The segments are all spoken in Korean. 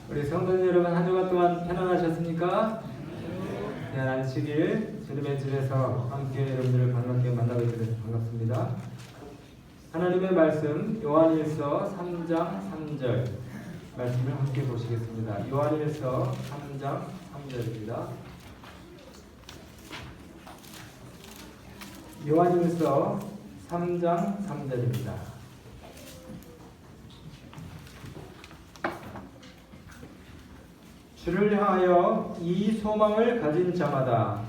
우리 성도님 여러분, 한 주간 동안 편안하셨습니까? 귀한 안식일 주님의 집에서 함께 여러분들을 반갑게 만나고 있어서 반갑습니다. 하나님의 말씀 요한일서 3장 3절 말씀을 함께 보시겠습니다. 요한일서 3장 3절입니다. 요한일서 3장 3절입니다. 주를 향하여 이 소망을 가진 자마다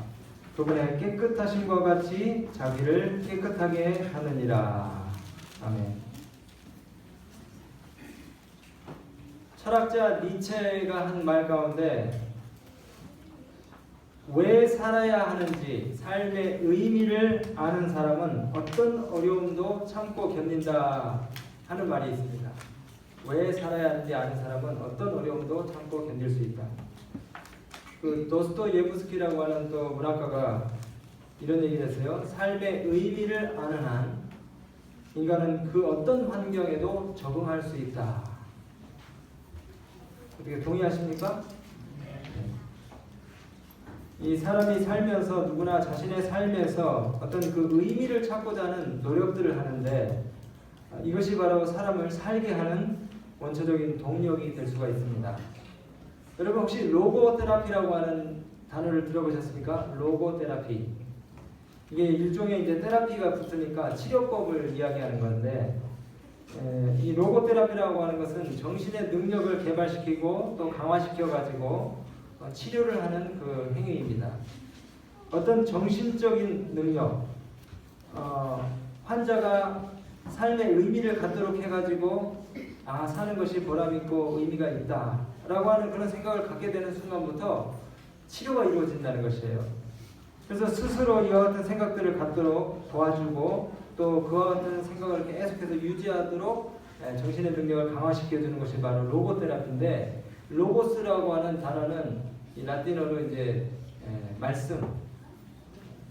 그분의 깨끗하심과 같이 자기를 깨끗하게 하느니라. 아멘. 철학자 니체가 한 말 가운데 왜 살아야 하는지 삶의 의미를 아는 사람은 어떤 어려움도 참고 견딘다 하는 말이 있습니다. 왜 살아야 하는지 아는 사람은 어떤 어려움도 참고 견딜 수 있다. 그 도스토예브스키라고 하는 또 문학가가 이런 얘기를 했어요. 삶의 의미를 아는 한 인간은 그 어떤 환경에도 적응할 수 있다. 어떻게 동의하십니까? 이 사람이 살면서 누구나 자신의 삶에서 어떤 그 의미를 찾고자 하는 노력들을 하는데 이것이 바로 사람을 살게 하는 원초적인 동력이 될 수가 있습니다. 여러분 혹시 로고테라피라고 하는 단어를 들어보셨습니까? 로고테라피. 이게 일종의 이제 테라피가 붙으니까 치료법을 이야기하는 건데 이 로고테라피라고 하는 것은 정신의 능력을 개발시키고 또 강화시켜 가지고 치료를 하는 그 행위입니다. 어떤 정신적인 능력, 환자가 삶의 의미를 갖도록 해가지고 사는 것이 보람있고 의미가 있다라고 하는 그런 생각을 갖게 되는 순간부터 치료가 이루어진다는 것이에요. 그래서 스스로 이와 같은 생각들을 갖도록 도와주고 또 그와 같은 생각을 계속해서 유지하도록 정신의 능력을 강화시켜주는 것이 바로 로고테라피인데 로고스라고 하는 단어는 이 라틴어로 이제 말씀,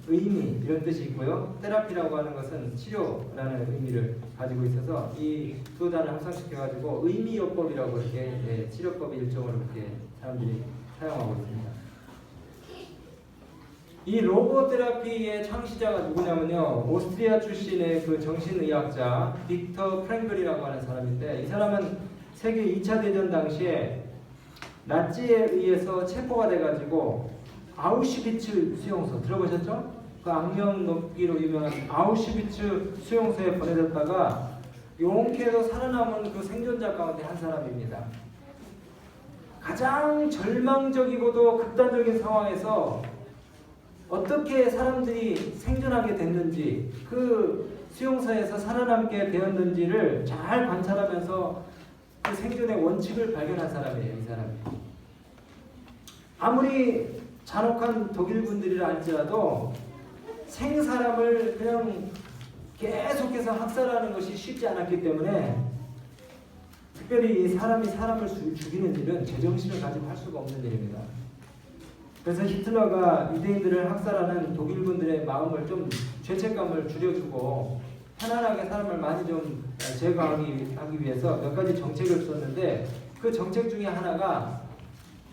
의미 이런 뜻이 있고요. 테라피라고 하는 것은 치료라는 의미를 가지고 있어서 이 두 단어를 합성시켜가지고 의미요법이라고 이렇게 치료법의 일종으로 이렇게 사람들이 사용하고 있습니다. 이 로고테라피의 창시자가 누구냐면요, 오스트리아 출신의 그 정신의학자 빅터 프랭글이라고 하는 사람인데 이 사람은 세계 2차 대전 당시에 나치에 의해서 체포가 돼가지고 아우슈비츠 수용소 들어보셨죠? 그 악명 높기로 유명한 아우슈비츠 수용소에 보내졌다가 용케도 살아남은 그 생존자 가운데 한 사람입니다. 가장 절망적이고도 극단적인 상황에서 어떻게 사람들이 생존하게 됐는지 그 수용소에서 살아남게 되었는지를 잘 관찰하면서 그 생존의 원칙을 발견한 사람이에요. 이 사람이. 아무리 잔혹한 독일군들이라 할지라도 생사람을 그냥 계속해서 학살하는 것이 쉽지 않았기 때문에 특별히 이 사람이 사람을 죽이는 일은 제정신을 가지고 할 수가 없는 일입니다. 그래서 히틀러가 유대인들을 학살하는 독일군들의 마음을 좀 죄책감을 줄여주고 편안하게 사람을 많이 좀 제거하기 위해서 몇 가지 정책을 썼는데 그 정책 중에 하나가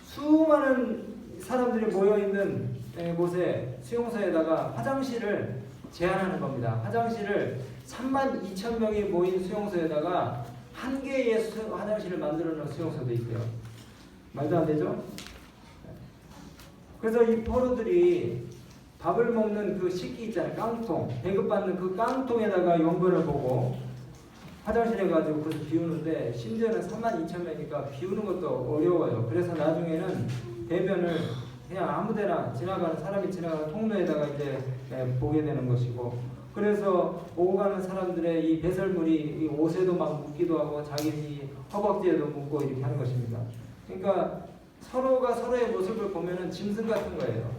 수많은 사람들이 모여있는 곳에 수용소에다가 화장실을 제한하는 겁니다. 화장실을 32,000명이 모인 수용소에다가 한 개의 화장실을 만들어 놓은 수용소도 있고요. 말도 안 되죠? 그래서 이 포로들이 밥을 먹는 그 식기 있잖아요. 깡통. 배급받는 그 깡통에다가 용변을 보고 화장실에 가지고 그것을 비우는데 심지어는 32,000명이니까 비우는 것도 어려워요. 그래서 나중에는 대변을 그냥 아무데나 지나가는 사람이 지나가는 통로에다가 이제 보게 되는 것이고 그래서 오고 가는 사람들의 이 배설물이 이 옷에도 막 묻기도 하고 자기 허벅지에도 묻고 이렇게 하는 것입니다. 그러니까 서로가 서로의 모습을 보면은 짐승 같은 거예요.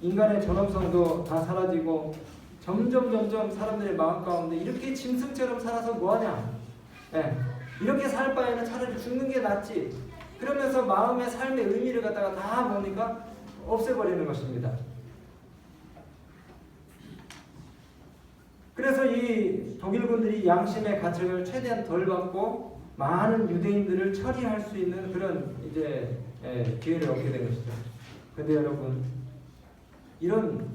인간의 존엄성도 다 사라지고 점점 사람들의 마음 가운데 이렇게 짐승처럼 살아서 뭐하냐? 이렇게 살 바에는 차라리 죽는 게 낫지. 그러면서 마음의 삶의 의미를 갖다가 다 뭡니까? 없애버리는 것입니다. 그래서 이 독일군들이 양심의 가책을 최대한 덜 받고 많은 유대인들을 처리할 수 있는 그런 이제 기회를 얻게 된 것이죠. 그런데 여러분, 이런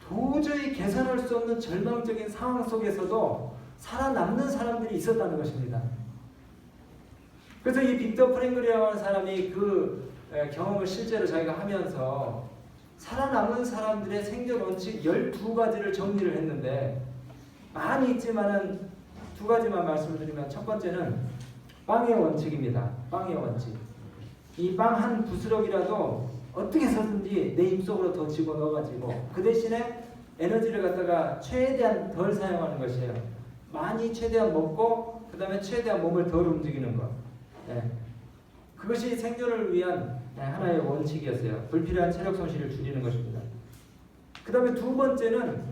도저히 개선할 수 없는 절망적인 상황 속에서도 살아남는 사람들이 있었다는 것입니다. 그래서 이 빅터 프랭클이라고 하는 사람이 그 경험을 실제로 자기가 하면서 살아남은 사람들의 생존 원칙 12가지를 정리를 했는데, 많이 있지만은 두 가지만 말씀을 드리면, 첫 번째는 빵의 원칙입니다. 빵의 원칙. 이 빵 한 부스럭이라도 어떻게 해서든지 내 입속으로 더 집어넣어가지고 그 대신에 에너지를 갖다가 최대한 덜 사용하는 것이에요. 많이 최대한 먹고 그 다음에 최대한 몸을 덜 움직이는 것. 그것이 생존을 위한 하나의 원칙이었어요. 불필요한 체력 손실을 줄이는 것입니다. 그 다음에 두 번째는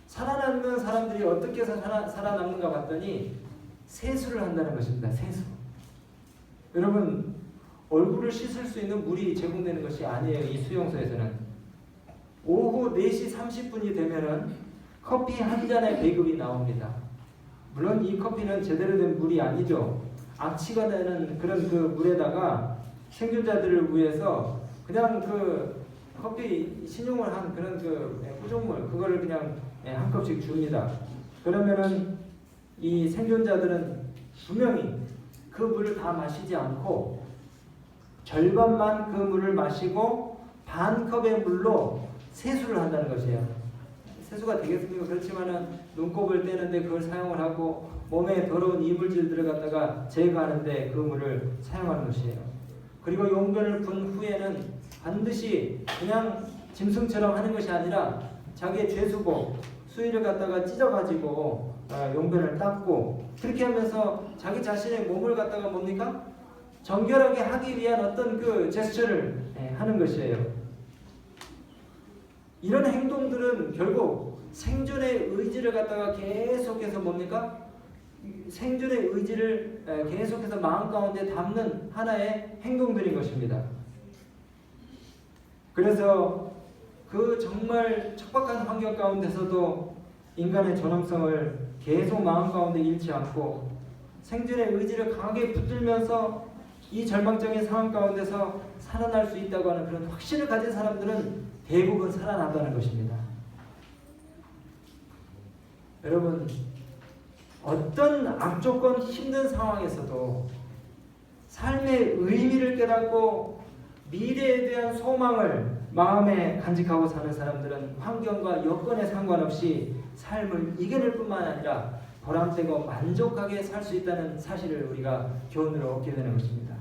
살아남는 사람들이 어떻게 해서 살아남는가 봤더니 세수를 한다는 것입니다. 세수. 여러분, 얼굴을 씻을 수 있는 물이 제공되는 것이 아니에요. 이 수용소에서는. 오후 4시 30분이 되면은 커피 한 잔의 배급이 나옵니다. 물론 이 커피는 제대로 된 물이 아니죠. 악취가 나는 그런 그 물에다가 생존자들을 위해서 그냥 그 커피 신용을 한 그런 그 구종물, 그거를 그냥 한 컵씩 줍니다. 그러면은 이 생존자들은 분명히 그 물을 다 마시지 않고 절반만 그 물을 마시고 반 컵의 물로 세수를 한다는 것이에요. 세수가 되겠습니까? 그렇지만은 눈곱을 떼는데 그걸 사용을 하고 몸에 더러운 이물질들을 갖다가 제거하는데 그 물을 사용하는 것이에요. 그리고 용변을 분 후에는 반드시 그냥 짐승처럼 하는 것이 아니라 자기의 죄수복, 수의를 갖다가 찢어가지고 용변을 닦고, 그렇게 하면서 자기 자신의 몸을 갖다가 뭡니까? 정결하게 하기 위한 어떤 그 제스처를 하는 것이에요. 이런 행동들은 결국 생존의 의지를 갖다가 계속해서 뭡니까? 생존의 의지를 계속해서 마음 가운데 담는 하나의 행동들인 것입니다. 그래서 그 정말 척박한 환경 가운데서도 인간의 존엄성을 계속 마음 가운데 잃지 않고 생존의 의지를 강하게 붙들면서 이 절망적인 상황 가운데서 살아날 수 있다고 하는 그런 확신을 가진 사람들은 대부분 살아난다는 것입니다. 여러분, 어떤 악조건 힘든 상황에서도 삶의 의미를 깨닫고 미래에 대한 소망을 마음에 간직하고 사는 사람들은 환경과 여건에 상관없이 삶을 이겨낼 뿐만 아니라 보람되고 만족하게 살 수 있다는 사실을 우리가 교훈으로 얻게 되는 것입니다.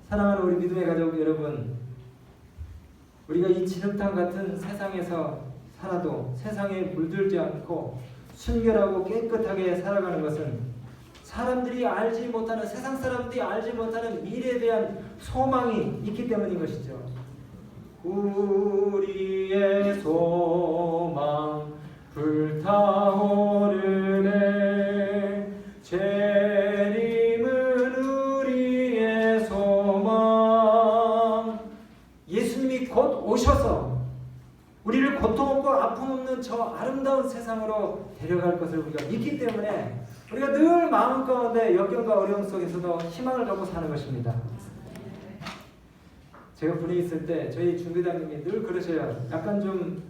사랑하는 우리 믿음의 가족 여러분, 우리가 이 진흙탕 같은 세상에서 살아도 세상에 물들지 않고 순결하고 깨끗하게 살아가는 것은 사람들이 알지 못하는, 세상 사람들이 알지 못하는 미래에 대한 소망이 있기 때문인 것이죠. 우리의 소망 불타오르네, 재림은 우리의 소망. 예수님이 곧 오셔서 우리를 고통 없고 아픔 없는 저 아름다운 세상으로 데려갈 것을 우리가 믿기 때문에 우리가 늘 마음 가운데 역경과 어려움 속에서도 희망을 갖고 사는 것입니다. 제가 군에 있을 때 저희 중대장님이 늘 그러셔요. 약간 좀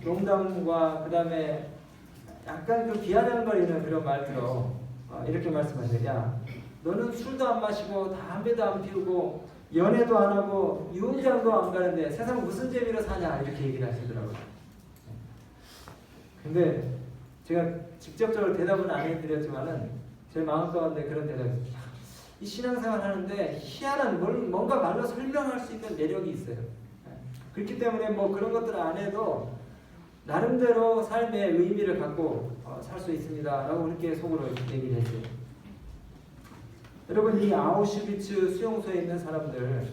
농담과 그 다음에 약간 그 비아냥거리는 그런 말투로 이렇게 말씀하세요. 야, 너는 술도 안 마시고 담배도 안 피우고 연애도 안 하고 유흥장도 안 가는데 세상 무슨 재미로 사냐, 이렇게 얘기를 하시더라고요. 근데 제가 직접적으로 대답은 안 해드렸지만은 제 마음 가운데 그런 대답이, 이 신앙생활 하는데 희한한 뭔가 말로 설명할 수 있는 매력이 있어요. 그렇기 때문에 뭐 그런 것들 안 해도 나름대로 삶의 의미를 갖고 살 수 있습니다 라고 그렇게 속으로 얘기를 했어요. 여러분, 이 아우슈비츠 수용소에 있는 사람들,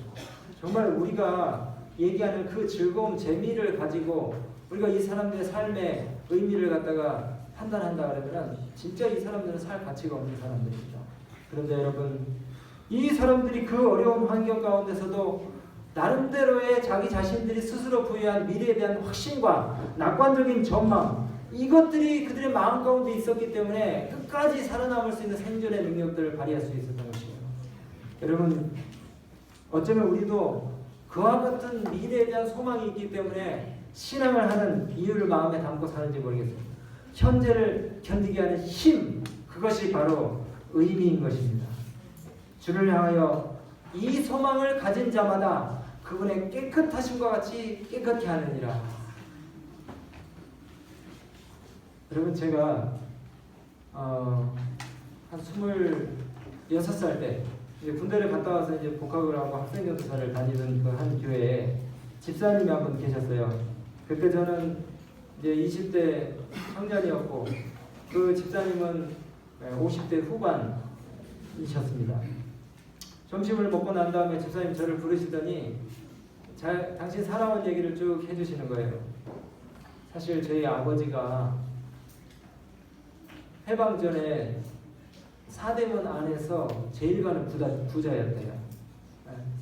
정말 우리가 얘기하는 그 즐거움, 재미를 가지고 우리가 이 사람들의 삶의 의미를 갖다가 판단한다 그러면 진짜 이 사람들은 살 가치가 없는 사람들입니다. 그런데 여러분, 이 사람들이 그 어려운 환경 가운데서도 나름대로의 자기 자신들이 스스로 부여한 미래에 대한 확신과 낙관적인 전망, 이것들이 그들의 마음 가운데 있었기 때문에 끝까지 살아남을 수 있는 생존의 능력들을 발휘할 수 있었던 것이에요. 여러분, 어쩌면 우리도 그와 같은 미래에 대한 소망이 있기 때문에 신앙을 하는 이유를 마음에 담고 사는지 모르겠습니다. 현재를 견디게 하는 힘, 그것이 바로 의미인 것입니다. 주를 향하여 이 소망을 가진 자마다 그분의 깨끗하심과 같이 깨끗게 하느니라. 여러분, 제가 한 26살 때 이제 군대를 갔다 와서 이제 복학을 하고 학생전도사를 다니던 그 한 교회에 집사님이 한 분 계셨어요. 그때 저는 이제 20대 청년이었고 그 집사님은 50대 후반이셨습니다. 점심을 먹고 난 다음에 집사님 저를 부르시더니 당신 살아온 얘기를 쭉 해주시는 거예요. 사실 저희 아버지가 해방 전에 사대문 안에서 제일 가는 부자였대요.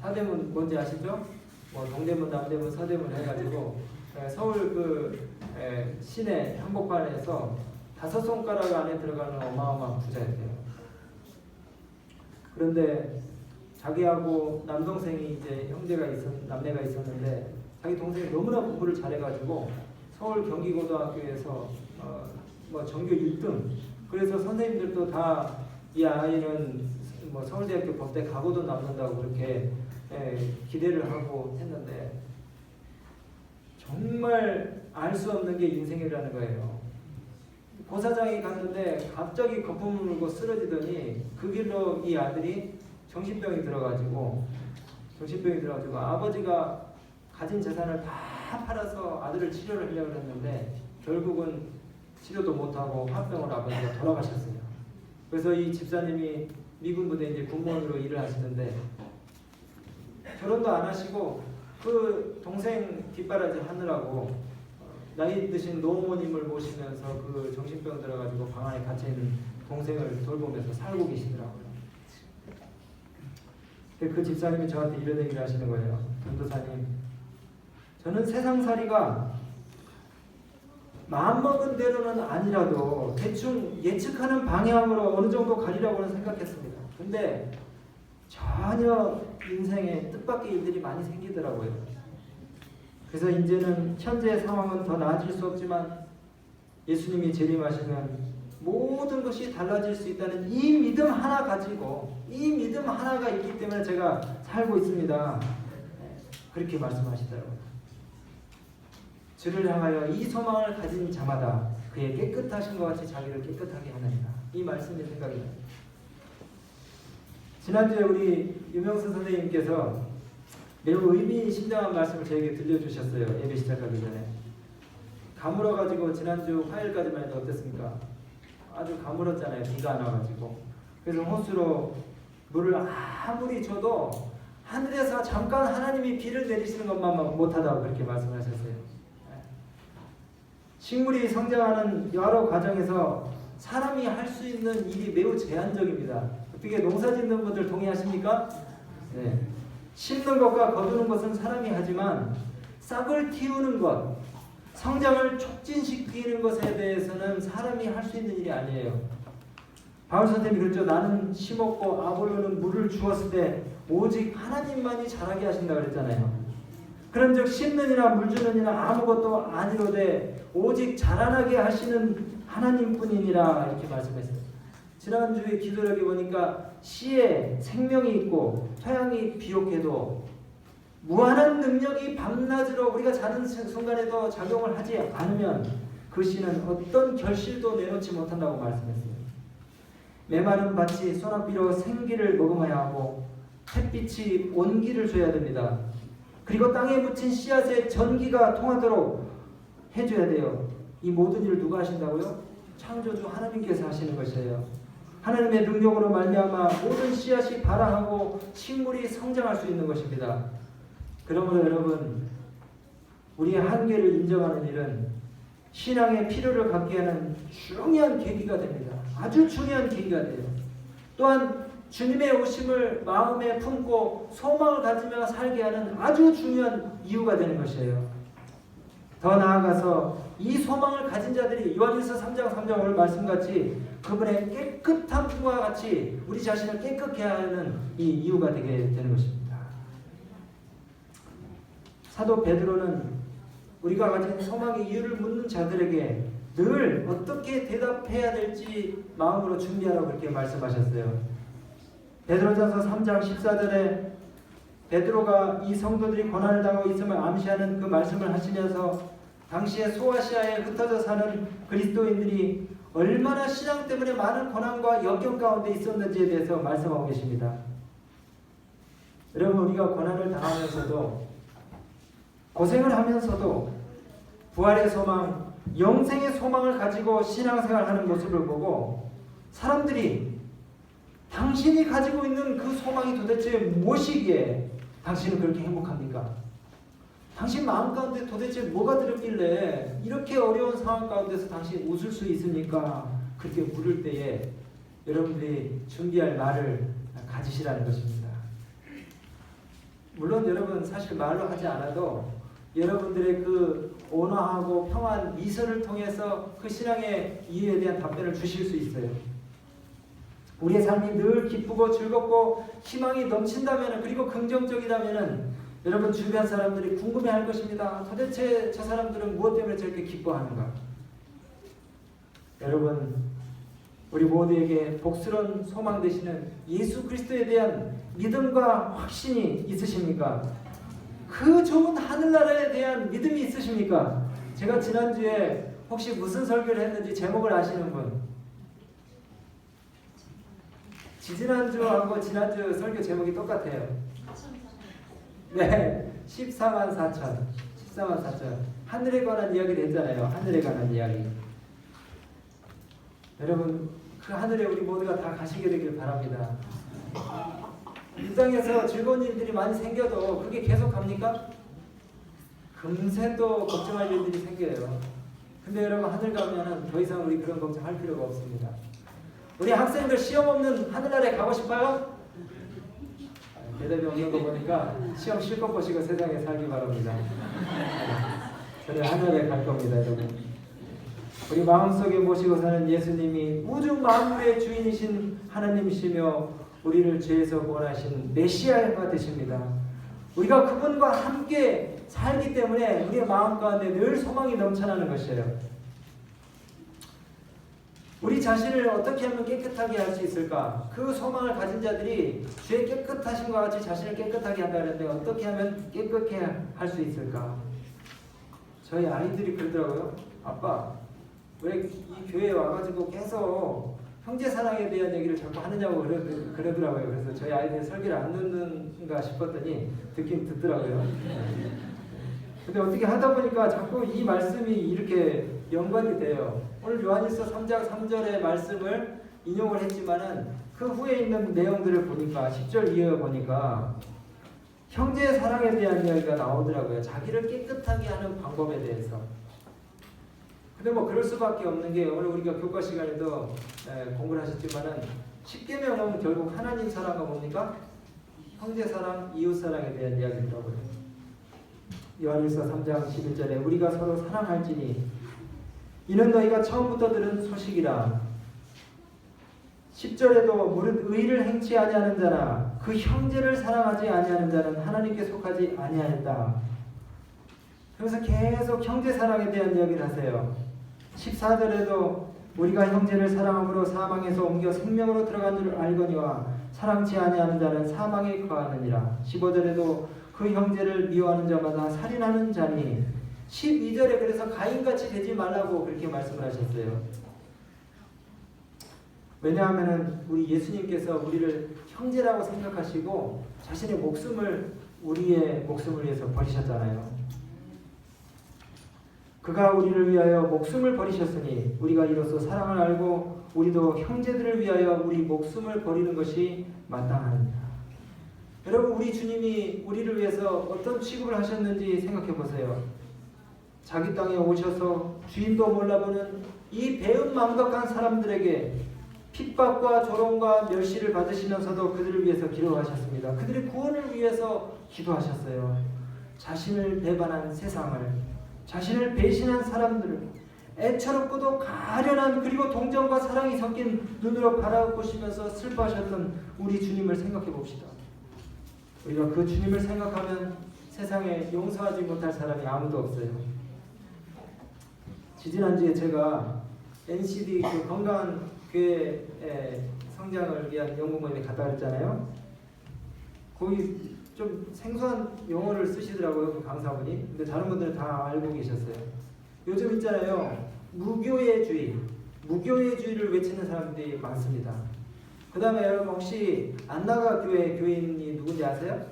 사대문 뭔지 아시죠? 뭐 동대문, 남대문, 서대문 해가지고 서울 그 시내 한복판에서 5손가락 안에 들어가는 어마어마한 부자였대요. 그런데 자기하고 남동생이 이제 남매가 있었는데 자기 동생이 너무나 공부를 잘해가지고 서울 경기고등학교에서 뭐 전교 1등. 그래서 선생님들도 다 이 아이는 뭐 서울대학교 법대 가고도 남는다고 그렇게 기대를 하고 했는데 정말 알 수 없는 게 인생이라는 거예요. 고사장이 갔는데 갑자기 거품을 물고 쓰러지더니 그 길로 이 아들이 정신병이 들어가지고 아버지가 가진 재산을 다 팔아서 아들을 치료를 하려고 했는데 결국은 치료도 못하고 화병으로 아버지가 돌아가셨어요. 그래서 이 집사님이 미군 부대 이제 군무원으로 일을 하시는데 결혼도 안 하시고 그 동생 뒷바라지 하느라고 나이 드신 노모님을 모시면서 그 정신병 들어가지고 방 안에 갇혀 있는 동생을 돌보면서 살고 계시더라고요. 그 집사님이 저한테 이런 얘기를 하시는 거예요. 전도사님, 저는 세상살이가 마음먹은 대로는 아니라도 대충 예측하는 방향으로 어느 정도 가리라고는 생각했습니다. 근데 전혀 인생에 뜻밖의 일들이 많이 생기더라고요. 그래서 이제는 현재의 상황은 더 나아질 수 없지만 예수님이 재림하시면 모든 것이 달라질 수 있다는 이 믿음 하나 가지고 이 믿음 하나가 있기 때문에 제가 살고 있습니다. 그렇게 말씀하시더라고요. 주를 향하여 이 소망을 가진 자마다 그의 깨끗하신 것 같이 자기를 깨끗하게 하느니라. 이 말씀이 생각이 납니다. 지난주에 우리 유명수 선생님께서 매우 의미심장한 말씀을 저에게 들려주셨어요. 예배 시작하기 전에. 가물어가지고 지난주 화요일까지만 해도 어땠습니까? 아주 가물었잖아요. 비가 안 와가지고. 그래서 호수로 물을 아무리 줘도 하늘에서 잠깐 하나님이 비를 내리시는 것만 못하다고 그렇게 말씀하셨어요. 식물이 성장하는 여러 과정에서 사람이 할 수 있는 일이 매우 제한적입니다. 어떻게 농사 짓는 분들 동의하십니까? 네. 심는 것과 거두는 것은 사람이 하지만 싹을 틔우는 것, 성장을 촉진시키는 것에 대해서는 사람이 할 수 있는 일이 아니에요. 바울 선생님이 그랬죠. 나는 심었고 아볼로는 물을 주었을 때 오직 하나님만이 자라게 하신다 그랬잖아요. 그런즉 심는이나 물 주는이나 아무것도 아니로되 오직 자라나게 하시는 하나님뿐이니라 이렇게 말씀했어요. 지난주에 기도력에 보니까 씨에 생명이 있고 토양이 비옥해도 무한한 능력이 밤낮으로 우리가 자는 순간에도 작용을 하지 않으면 그 씨는 어떤 결실도 내놓지 못한다고 말씀했어요. 메마른 밭이 소낙비로 생기를 머금어야 하고 햇빛이 온기를 줘야 됩니다. 그리고 땅에 묻힌 씨앗에 전기가 통하도록 해줘야 돼요. 이 모든 일을 누가 하신다고요? 창조주 하나님께서 하시는 것이에요. 하나님의 능력으로 말미암아 모든 씨앗이 발아하고 식물이 성장할 수 있는 것입니다. 그러므로 여러분, 우리의 한계를 인정하는 일은 신앙의 필요를 갖게 하는 중요한 계기가 됩니다. 아주 중요한 계기가 돼요. 또한 주님의 오심을 마음에 품고 소망을 가지며 살게 하는 아주 중요한 이유가 되는 것이에요. 더 나아가서 이 소망을 가진 자들이 요한일서 3장 3장 오늘 말씀같이 그분의 깨끗한 품과 같이 우리 자신을 깨끗게 하는 이 이유가 되게 되는 것입니다. 사도 베드로는 우리가 가진 소망의 이유를 묻는 자들에게 늘 어떻게 대답해야 될지 마음으로 준비하라고 그렇게 말씀하셨어요. 베드로전서 3장 14절에 베드로가 이 성도들이 고난을 당하고 있음을 암시하는 그 말씀을 하시면서 당시에 소아시아에 흩어져 사는 그리스도인들이 얼마나 신앙 때문에 많은 고난과 역경 가운데 있었는지에 대해서 말씀하고 계십니다. 여러분, 우리가 고난을 당하면서도 고생을 하면서도 부활의 소망, 영생의 소망을 가지고 신앙생활하는 모습을 보고 사람들이 당신이 가지고 있는 그 소망이 도대체 무엇이기에 당신은 그렇게 행복합니까? 당신 마음 가운데 도대체 뭐가 들었길래 이렇게 어려운 상황 가운데서 당신 웃을 수 있습니까? 그렇게 물을 때에 여러분들이 준비할 말을 가지시라는 것입니다. 물론 여러분 사실 말로 하지 않아도 여러분들의 그 온화하고 평안 미소를 통해서 그 신앙의 이유에 대한 답변을 주실 수 있어요. 우리의 삶이 늘 기쁘고 즐겁고 희망이 넘친다면, 그리고 긍정적이다면 여러분 주변 사람들이 궁금해할 것입니다. 도대체 저 사람들은 무엇 때문에 저렇게 기뻐하는가? 여러분, 우리 모두에게 복스러운 소망 되시는 예수 그리스도에 대한 믿음과 확신이 있으십니까? 그 좋은 하늘나라에 대한 믿음이 있으십니까? 제가 지난주에 혹시 무슨 설교를 했는지 제목을 아시는 분? 지지난주하고 지난주 설교 제목이 똑같아요. 네, 14만 4천. 하늘에 관한 이야기를 했잖아요. 하늘에 관한 이야기. 여러분, 그 하늘에 우리 모두가 다 가시게 되길 바랍니다. 이 땅에서 즐거운 일들이 많이 생겨도 그게 계속 갑니까? 금세 또 걱정할 일들이 생겨요. 근데 여러분, 하늘 가면은 더 이상 우리 그런 걱정할 필요가 없습니다. 우리 학생들 시험 없는 하늘나라에 가고 싶어요? 대답이 없는 거 보니까 시험 실컷 보시고 세상에 살기 바랍니다. 저는 하늘에 갈 겁니다, 여러분. 우리 마음속에 모시고 사는 예수님이 우주 만물의 주인이신 하나님이시며 우리를 죄에서 구원하신 메시아가 되십니다. 우리가 그분과 함께 살기 때문에 우리의 마음 가운데 늘 소망이 넘쳐나는 것이에요. 우리 자신을 어떻게 하면 깨끗하게 할 수 있을까? 그 소망을 가진 자들이 주의 깨끗하심과 같이 자신을 깨끗하게 한다는데 어떻게 하면 깨끗하게 할 수 있을까? 저희 아이들이 그러더라고요. 아빠, 왜 이 교회에 와가지고 계속 형제 사랑에 대한 얘기를 자꾸 하느냐고 그러더라고요. 그래서 저희 아이들이 설교를 안 듣는가 싶었더니 듣긴 듣더라고요. 근데 어떻게 하다 보니까 자꾸 이 말씀이 이렇게 연관이 돼요. 오늘 요한일서 3장 3절의 말씀을 인용을 했지만은 그 후에 있는 내용들을 보니까 10절 이하에 보니까 형제의 사랑에 대한 이야기가 나오더라고요. 자기를 깨끗하게 하는 방법에 대해서. 근데 뭐 그럴 수밖에 없는 게 오늘 우리가 교과 시간에도 공부를 하셨지만은 10계명은 결국 하나님 사랑과 뭡니까? 형제 사랑, 이웃 사랑에 대한 이야기더라고요. 요한일서 3장 11절에 우리가 서로 사랑할지니 이는 너희가 처음부터 들은 소식이라. 10절에도 무릇 의를 행치 아니하는 자나 그 형제를 사랑하지 아니하는 자는 하나님께 속하지 아니하였다. 그래서 계속 형제 사랑에 대한 이야기를 하세요. 14절에도 우리가 형제를 사랑함으로 사망에서 옮겨 생명으로 들어간 줄 알거니와 사랑치 아니하는 자는 사망에 거하느니라. 15절에도 그 형제를 미워하는 자마다 살인하는 자니. 12절에 그래서 가인같이 되지 말라고 그렇게 말씀을 하셨어요. 왜냐하면 우리 예수님께서 우리를 형제라고 생각하시고 자신의 목숨을 우리의 목숨을 위해서 버리셨잖아요. 그가 우리를 위하여 목숨을 버리셨으니 우리가 이로써 사랑을 알고 우리도 형제들을 위하여 우리 목숨을 버리는 것이 마땅하니라. 여러분, 우리 주님이 우리를 위해서 어떤 취급을 하셨는지 생각해 보세요. 자기 땅에 오셔서 주인도 몰라보는 이 배은망덕한 사람들에게 핍박과 조롱과 멸시를 받으시면서도 그들을 위해서 기도하셨습니다. 그들의 구원을 위해서 기도하셨어요. 자신을 배반한 세상을, 자신을 배신한 사람들을 애처롭고도 가련한 그리고 동정과 사랑이 섞인 눈으로 바라보시면서 슬퍼하셨던 우리 주님을 생각해 봅시다. 우리가 그 주님을 생각하면 세상에 용서하지 못할 사람이 아무도 없어요. 지지난주에 제가 NCD 그 건강한 교회 성장을 위한 연구 모임에 갔다 그랬잖아요. 거기 좀 생소한 용어를 쓰시더라고요, 그 강사분이. 근데 다른 분들은 다 알고 계셨어요. 요즘 있잖아요, 무교회주의를 외치는 사람들이 많습니다. 그 다음에 여러분 혹시 안나가 교회 교인이 누군지 아세요?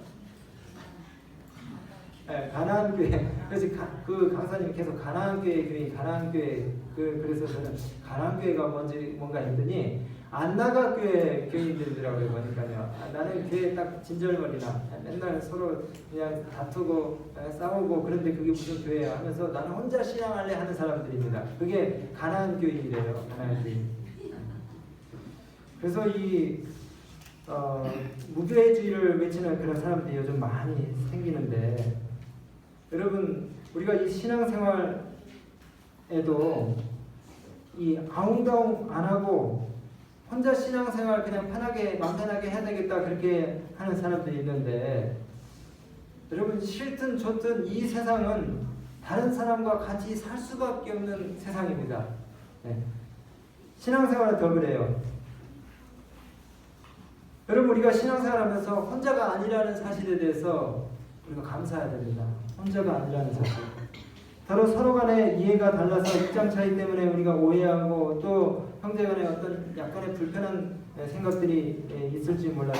네, 가나안 교회. 그래서 그 강사님이 계속 가나안 교회 교인, 가나안 교회. 그래서 저는 가나안 교회가 뭔가 했더니 안나가 교회 교인들이더라고요. 보니까요. 나는 교회 딱 진절머리나 맨날 서로 그냥 다투고 싸우고 그런데 그게 무슨 교회야 하면서 나는 혼자 신앙할래 하는 사람들입니다. 그게 가나안 교인이래요. 가나안 교인. 그래서 이 무교회주의를 외치는 그런 사람들이 요즘 많이 생기는데, 여러분 우리가 이 신앙생활에도 이 아웅다웅 안 하고 혼자 신앙생활 그냥 편하게 마음 편하게 해야 되겠다 그렇게 하는 사람들이 있는데, 여러분 싫든 좋든 이 세상은 다른 사람과 같이 살 수밖에 없는 세상입니다. 네. 신앙생활은 더 그래요. 여러분 우리가 신앙생활하면서 혼자가 아니라는 사실에 대해서 우리가 감사해야 됩니다. 혼자가 아니라는 사실. 바로 서로 간의 이해가 달라서 입장 차이 때문에 우리가 오해하고 또 형제 간에 어떤 약간의 불편한 생각들이 있을지 몰라도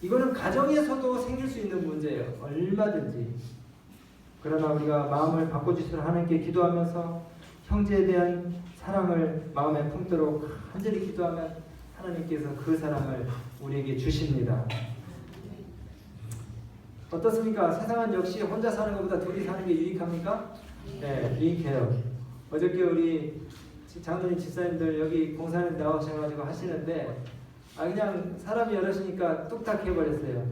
이거는 가정에서도 생길 수 있는 문제예요. 얼마든지. 그러나 우리가 마음을 바꿔주시는 하나님께 기도하면서 형제에 대한 사랑을 마음에 품도록 간절히 기도하면 하나님께서 그 사랑을 우리에게 주십니다. 어떻습니까? 세상은 역시 혼자 사는 것보다 둘이 사는 게 유익합니까? 네, 유익해요. 어저께 우리 장로님 집사님들 여기 공사에 나오셔가지고 하시는데 그냥 사람이 여럿이니까 뚝딱 해버렸어요.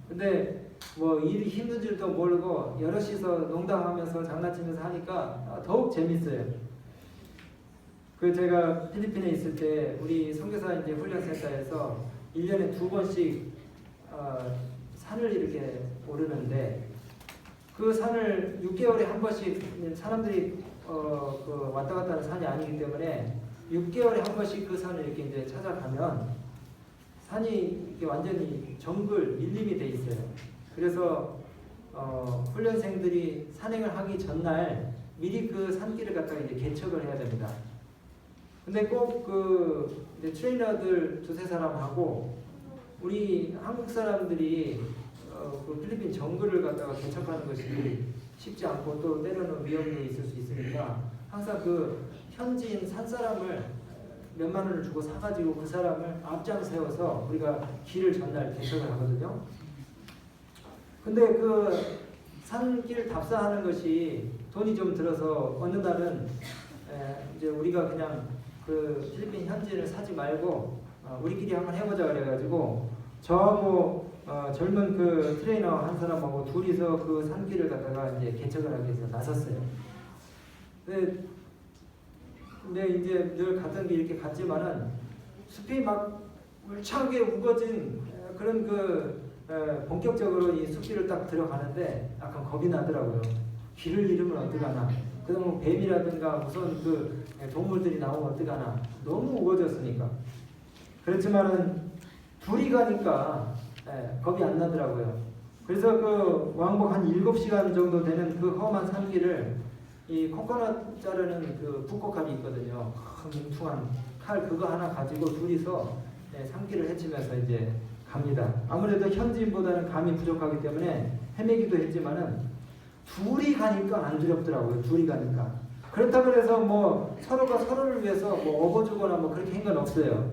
근데 뭐 일이 힘든 줄도 모르고 여럿이서 농담하면서 장난치면서 하니까 더욱 재밌어요. 그 제가 필리핀에 있을 때 우리 선교사 이제 훈련센터에서 1년에 2번씩 산을 이렇게 오르는데, 그 산을 6개월에 한 번씩 사람들이 그 왔다 갔다 하는 산이 아니기 때문에 6개월에 한 번씩 그 산을 이렇게 이제 찾아가면 산이 이렇게 완전히 정글 밀림이 돼 있어요. 그래서 훈련생들이 산행을 하기 전날 미리 그 산길을 갖다가 이제 개척을 해야 됩니다. 근데 꼭 그 트레이너들 2-3사람하고 우리 한국 사람들이 그 필리핀 정글을 갖다가 개척하는 것이 쉽지 않고 또 때로는 위험이 있을 수 있으니까 항상 그 현지인 산 사람을 몇만 원을 주고 사가지고 그 사람을 앞장 세워서 우리가 길을 전날 개척을 하거든요. 근데 그 산길 답사하는 것이 돈이 좀 들어서 어느 날은 이제 우리가 그냥 그 필리핀 현지인을 사지 말고 우리끼리 한번 해보자 그래가지고 저하고 젊은 그 트레이너 한 사람하고 둘이서 그 산길을 갖다가 이제 개척을 하기 위해서 나섰어요. 근데 이제 늘 갔던 게 이렇게 갔지만은 숲이 막 울창하게 우거진 그런 본격적으로 이 숲길을 딱 들어가는데 약간 겁이 나더라고요. 길을 잃으면 어떡하나. 그다음에 뱀이라든가 무슨 그 동물들이 나오면 어떡하나. 너무 우거졌으니까. 그렇지만은 둘이 가니까 겁이 안 나더라고요. 그래서 그 왕복 한 7시간 정도 되는 그 험한 산길을 이 코코넛 자르는 그 붓고칼이 있거든요. 큰 뭉퉁한 칼 그거 하나 가지고 둘이서 산길을 헤치면서 이제 갑니다. 아무래도 현지인보다는 감이 부족하기 때문에 헤매기도 했지만은 둘이 가니까 안 두렵더라고요. 둘이 가니까. 그렇다고 해서 뭐 서로가 서로를 위해서 뭐 업어주거나 뭐 그렇게 한 건 없어요.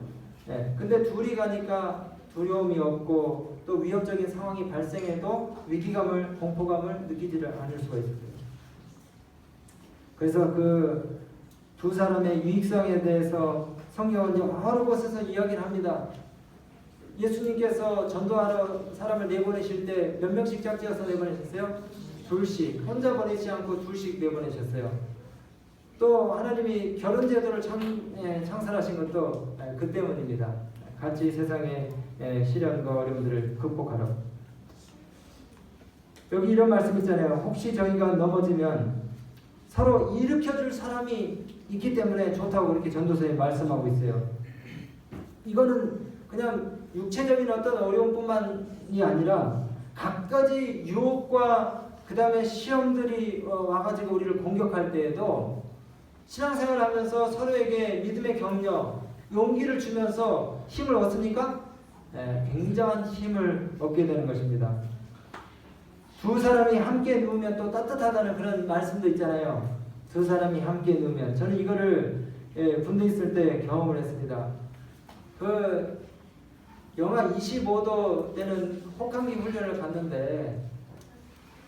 근데 둘이 가니까 두려움이 없고 또 위협적인 상황이 발생해도 위기감을, 공포감을 느끼지를 않을 수가 있어요. 그래서 그 두 사람의 유익성에 대해서 성경은 여러 곳에서 이야기를 합니다. 예수님께서 전도하러 사람을 내보내실 때 몇 명씩 짝지어서 내보내셨어요? 둘씩, 혼자 보내지 않고 둘씩 내보내셨어요. 또 하나님이 결혼 제도를 창설하신 것도 그 때문입니다. 같이 세상의 시련과 어려움들을 극복하러. 여기 이런 말씀 있잖아요. 혹시 저희가 넘어지면 서로 일으켜줄 사람이 있기 때문에 좋다고 그렇게 전도서에 말씀하고 있어요. 이거는 그냥 육체적인 어떤 어려움뿐만이 아니라 갖가지 유혹과 그 다음에 시험들이 와가지고 우리를 공격할 때에도 신앙생활을 하면서 서로에게 믿음의 격려, 용기를 주면서 힘을 얻습니까? 굉장한 힘을 얻게 되는 것입니다. 두 사람이 함께 누우면 또 따뜻하다는 그런 말씀도 있잖아요. 두 사람이 함께 누우면. 저는 이거를 군대 있을 때 경험을 했습니다. 그 영하 25도 되는 혹한기 훈련을 갔는데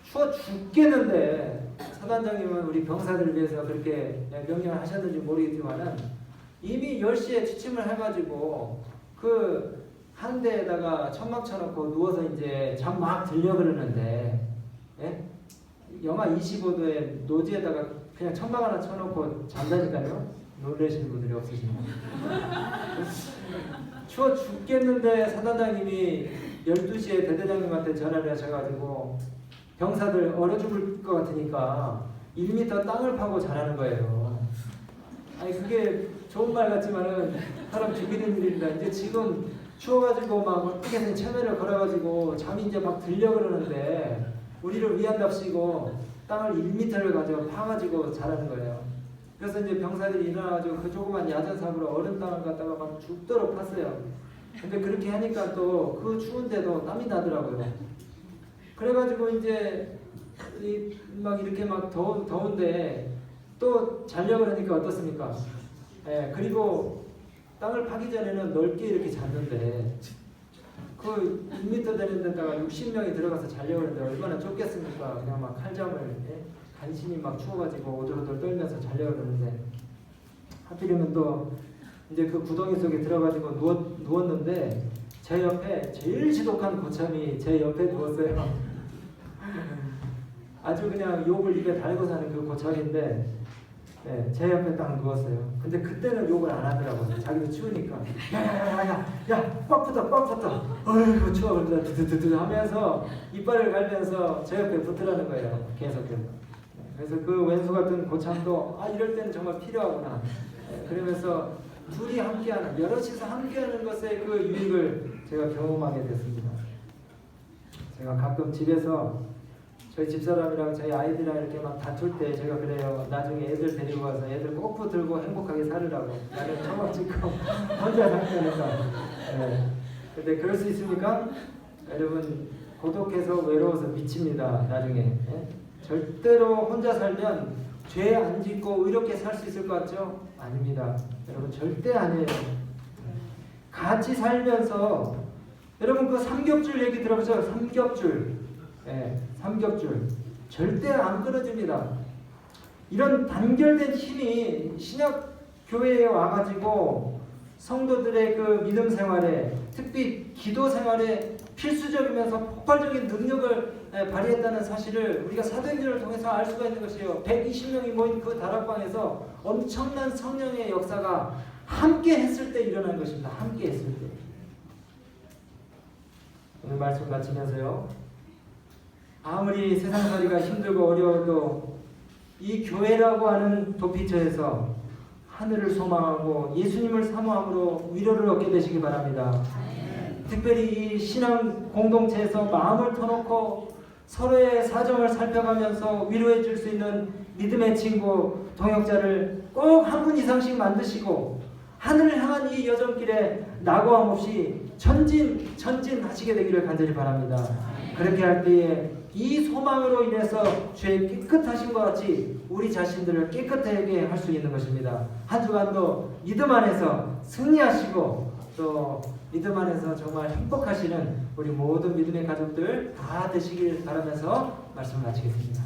추워 죽겠는데 사단장님은 우리 병사들을 위해서 그렇게 명령을 하셨는지 모르겠지만은 이미 10시에 취침을 해가지고 그 한 대에다가 천막 쳐놓고 누워서 이제 잠 막 들려 그러는데 영하 25도에 노지에다가 그냥 천막 하나 쳐놓고 잔다니까요. 놀라시는 분들이 없으시면 추워 죽겠는데 사단장님이 12시에 대대장님한테 전화를 하셔가지고 병사들 얼어 죽을 것 같으니까 1m 땅을 파고 자라는 거예요. 아니 그게 좋은 말 같지만은 사람 죽이는 일입니다. 이제 지금 추워가지고 막 어떻게든 체면을 걸어가지고 잠이 이제 막 들려 그러는데 우리를 위한답시고 땅을 1m를 가지고 파가지고 자라는 거예요. 그래서 이제 병사들이 일어나가지고 그 조그만 야전삽으로 얼음 땅을 갖다가 막 죽도록 팠어요. 근데 그렇게 하니까 또 그 추운데도 땀이 나더라고요. 그래가지고 이제 막 이렇게 막 더운데 또 자려고 그러니까 어떻습니까? 그리고 땅을 파기 전에는 넓게 이렇게 잤는데 그 1m 되는 데다가 60명이 들어가서 자려고 그러는데 얼마나 좁겠습니까? 그냥 막 칼잠을 간신히 막 추워가지고 오돌오돌 떨면서 자려고 그러는데 하필이면 또 이제 그 구덩이 속에 들어가지고 누웠는데 제 옆에 제일 지독한 고참이 제 옆에 누웠어요. 아주 그냥 욕을 입에 달고 사는 그 고참인데 제 옆에 딱 누웠어요. 근데 그때는 욕을 안 하더라고요. 자기도 추우니까 야야야야야 꽉 붙어 어이구 추워 그러다 드드드드 하면서 이빨을 갈면서 제 옆에 붙으라는 거예요. 계속해서. 그래서 그 왼수 같은 고참도 이럴 때는 정말 필요하구나. 그러면서 둘이 함께하는, 여럿이서 함께하는 것의 그 유익을 제가 경험하게 됐습니다. 제가 가끔 집에서 저희 집사람이랑 저희 아이들이랑 이렇게 막 다툴 때 제가 그래요. 나중에 애들 데리고 가서 애들 꼭 붙들고 행복하게 살으라고. 나는 처먹지고 혼자 살 거니까. 근데 그럴 수 있습니까? 여러분 고독해서 외로워서 미칩니다. 나중에. 절대로 혼자 살면 죄 안 짓고 의롭게 살 수 있을 것 같죠? 아닙니다. 여러분 절대 아니에요. 같이 살면서 여러분 그 삼겹줄 얘기 들어보세요. 삼겹줄. 삼겹줄. 절대 안 끊어집니다. 이런 단결된 힘이 신약 교회에 와가지고 성도들의 그 믿음 생활에, 특히 기도 생활에 필수적이면서 폭발적인 능력을 발휘했다는 사실을 우리가 사도행전을 통해서 알 수가 있는 것이에요. 120명이 모인 그 다락방에서 엄청난 성령의 역사가 함께 했을 때 일어난 것입니다. 함께 했을 때. 오늘 말씀 마치면서요. 아무리 세상살이가 힘들고 어려워도 이 교회라고 하는 도피처에서 하늘을 소망하고 예수님을 사모함으로 위로를 얻게 되시기 바랍니다. 특별히 이 신앙 공동체에서 마음을 터놓고 서로의 사정을 살펴가면서 위로해 줄 수 있는 믿음의 친구, 동역자를 꼭 한 분 이상씩 만드시고 하늘을 향한 이 여정길에 낙오함 없이 전진하시게 되기를 간절히 바랍니다. 그렇게 할 때에 이 소망으로 인해서 죄의 깨끗하심과 같이 우리 자신들을 깨끗하게 할 수 있는 것입니다. 한 주간도 믿음 안에서 승리하시고 또 믿음 안에서 정말 행복하시는 우리 모든 믿음의 가족들 다 되시길 바라면서 말씀을 마치겠습니다.